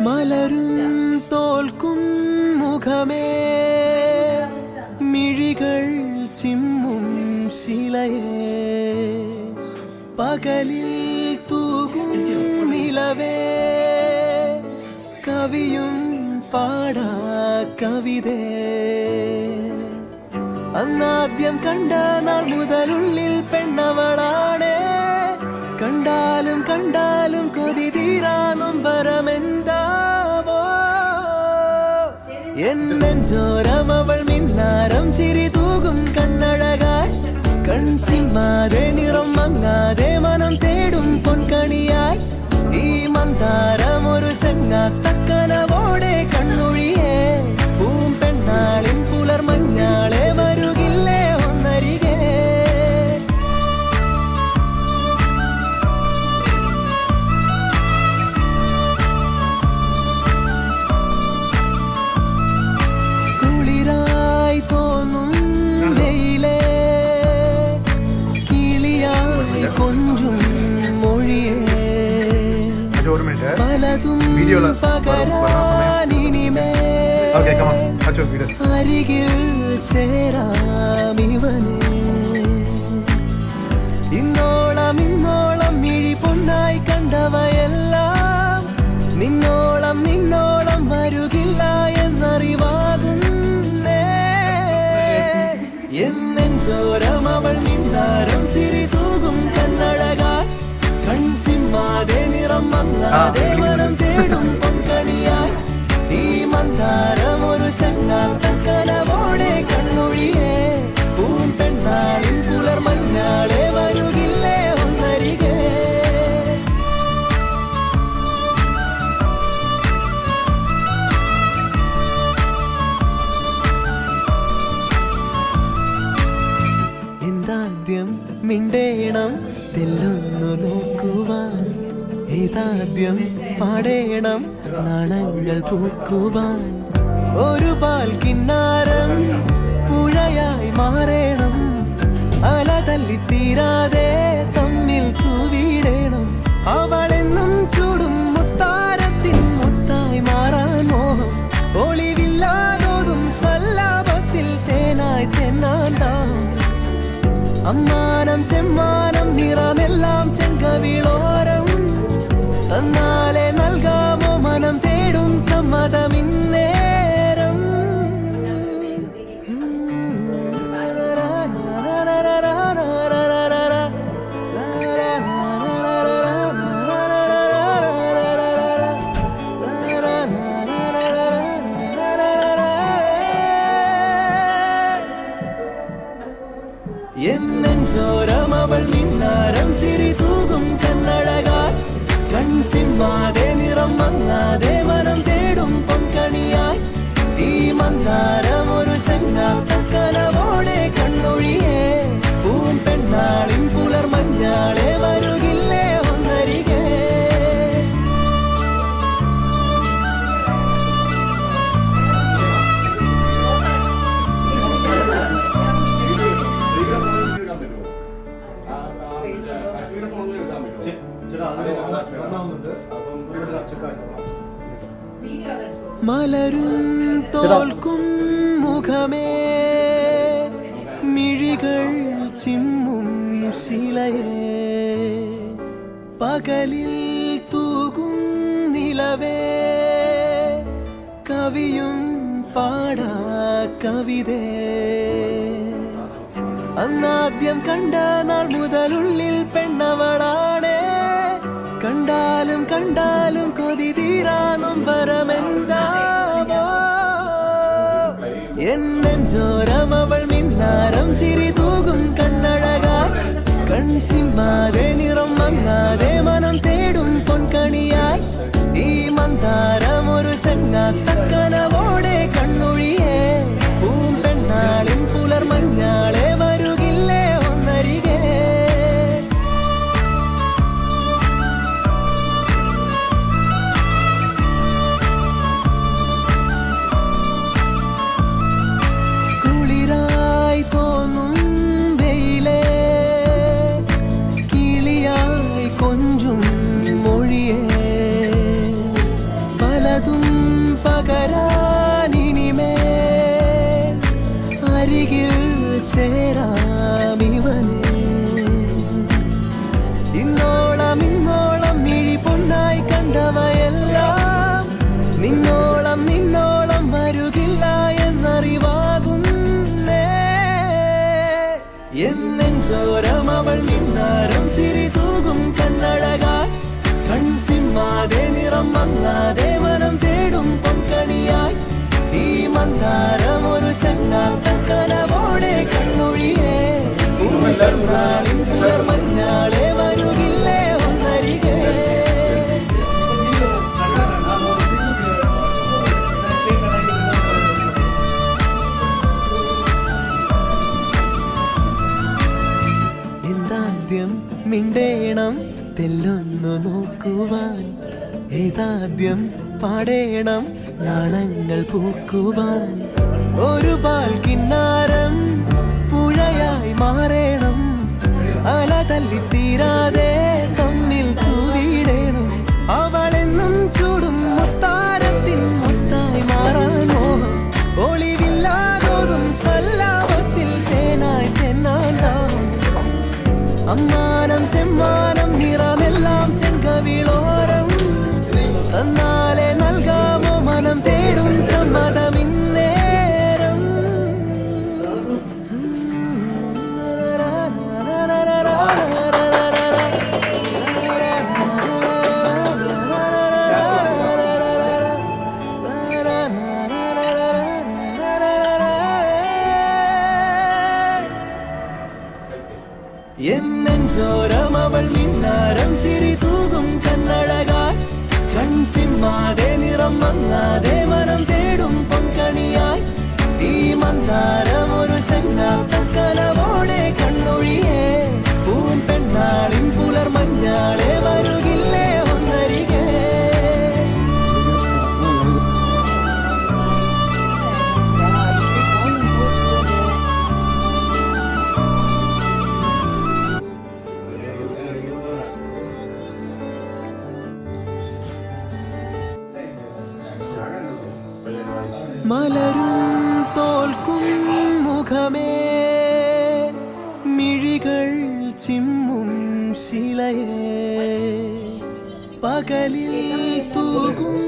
മലരും തോൽക്കും മുഖമേ മിഴികൾ ചിമ്മും ശിലയേ പകലിൽ തൂകും നിലവേ കവിയും പാടാ കവിതേ അന്നാദ്യം കണ്ട നാൾ മുതലുള്ളിൽ പെണ്ണവളാണേ കണ്ടാലും കണ്ടാലും കൊതി തീരാ നൊമ്പരമെന്താവോ എന്നെഞ്ചോരം അവൾ മിന്നാരം ചിരി തൂകും കണ്ണഴകായി കൺചിമ്മാതെ നിറം മങ്ങാതെ മനം തേടും പൊൻകണിയായി ഈ മന്ദാരം ഒരു ചങ്ങാത്തക്കനവോടെ കണ്ണൊഴിയേ പൂം പെണ്ണാളിൻ പുലർമഞ്ഞാളെ വരുകില്ലേ ഒന്നരികെ കുളിരായി തോന്നും വെയിലേ കിളിയായി കൊഞ്ചും മൊഴിയേ പലതും പകരാനിനിമേ അരികിൽ ചേരാമിവനെ ഇന്നോളം ഇന്നോളം മിഴി പൊന്നായി കണ്ടവയെല്ലാം നിന്നോളം നിന്നോളം വരുകില്ല എന്നറിവാകുന്നേ എന്നെഞ്ചോരം അവൾ മിന്നാരം ചിരി തൂകും കണ്ണഴകായി കൺചിമ്മാതെ നിറം മങ്ങാതെ മനം തേടും പൊൻകണിയായി ഈ മന്ദാരം ഒരു ചങ്ങാത്തക്കനവോടെ കണ്ണൊഴിയേ പൂം പെണ്ണാളിൻ പുലർമഞ്ഞാളെ വരുകില്ലേ ഒന്നരികെ എന്താദ്യം മിണ്ടേണം തെല്ലൊന്നു നോക്കുവാൻ ഏതാദ്യം പാടേണം നാണങ്ങൾ പൂക്കുവാൻ ഒരു പാൽ കിന്നാരം പുഴയായി മാറേണം അല തല്ലിത്തീരാതെ തമ്മിൽ തൂവിടേണം അവളെന്നും ചൂടും മുത്താരത്തിൻ മുത്തായി മാറാൻ മോഹം ഒളിവില്ലാതോതും സല്ലാപത്തിൽ തേനായി തെന്നാണ്ടാം അമ്മാനം ചെമ്മാനം നിറമെല്ലാം ചെങ്കവിളോരം തന്നാലെ നൽകാമോ മനം തേടും സമ്മതമിന്നേരം എന്നെഞ്ചോരം അവൾ മിന്നാരം ചിരി തൂകും കണ്ണഴകായി കൺചിമ്മാതെ നിറം മങ്ങാതെ മനം തേടും പൊൻകണിയായി ഈ മന്ദാരം ഒരു ചങ്ങാത്തക്കനവോടെ കണ്ണൊഴിയേ പൂം പെണ്ണാളിൻ പുലർമഞ്ഞാളെ വരുകില്ലേ ഒന്നരികെ മലരും തോൽക്കും മുഖമേ മിഴികൾ ചിമ്മും ശിലയേ പകലിൽ തൂകും നിലവേ കവിയും പാടാ കവിതേ അന്നാദ്യം കണ്ട നാൾ മുതലുള്ളിൽ പെണ്ണവളാണേ കണ്ടാലും കണ്ടാലും കൊതി തീരാ നൊമ്പരമെന്താവോ എന്നെഞ്ചോരം അവൾ മിന്നാരം ചിരി തൂകും കണ്ണഴകായി കൺചിമ്മാതെ നിറം മങ്ങാതെ മനം തേടും പൊൻകണിയായി ഈ മന്ദാരം ഒരു ചങ്ങാത്തക്കനവോടെ കണ്ണൊഴിയേ പൂം പെണ്ണാളിൻ പുലർമഞ്ഞാളെ വരുകില്ലേ ഒന്നരികെ കുളിരായി തോന്നും വെയിലേ കിളിയായി കൊഞ്ചും മൊഴിയേ ചേരാം ഇവനെ. ഇന്നോളം മിഴി പൊന്നായി കണ്ടവയെല്ലാം നിന്നോളം വരുകില്ല എന്നറിവാകുന്നേ. എന്നെഞ്ചോരം അവൾ മിന്നാരം ചിരി തൂകും കണ്ണഴകായി കൺചിമ്മാതെ നിറം മങ്ങാതെ മനം തേടും പൊൻകണിയായി ഈ മന്ദാരം ഒരു ചെങ്ങാത്തക്കനവോടെ കണ്ണൊഴിയേ. പൂക്കണ്ണാളിൻ പുലർമഞ്ഞാളെ വരുകില്ലേ ഒന്നരികെ. എന്താദ്യം മിണ്ടേണം തെല്ലൊന്നു നോക്കുവാൻ, ഏതാദ്യം പാടേണം നാണങ്ങൾ പൂക്കുവാൻ. ഒരു പാൽ കിന്നാരം പുഴയായി മാറേണം, അല തല്ലിത്തീരാതെ തമ്മിൽ തൂവിടേണം. അവളെന്നും ചൂടും മുത്താരത്തിൻ മുത്തായി മാറാൻ മോഹം, ഒളിവില്ലാതോതും സല്ലാപത്തിൽ തേനായി തെന്നാൻ ദാഹം. അമ്മാനം ചെമ്മാനം നിറമെല്ലാം ചെങ്കവിളോരം തന്നാലെ നൽകാമോ മനം തേടും സമ്മതമിന്നേരം. എന്നെഞ്ചോരം അവൾ മിന്നാരം ചിരി തൂകും കണ്ണഴകായി കൺചിമ്മാതെ നിറം മങ്ങാതെ മനം തേടും പൊൻകണിയായി ഈ മന്ദാരം ഒരു ചെങ്ങാത്തക്കനവോടെ കണ്ണൊഴിയേ. പൂം പെണ്ണാളിൻ പുലർമഞ്ഞാളെ വരുകില്ലേ ഒന്നരികെ. മലരും തോൽക്കും മുഖമേ മിഴികൾ ചിമ്മും ശിലയേ, പകലിൽ തൂകും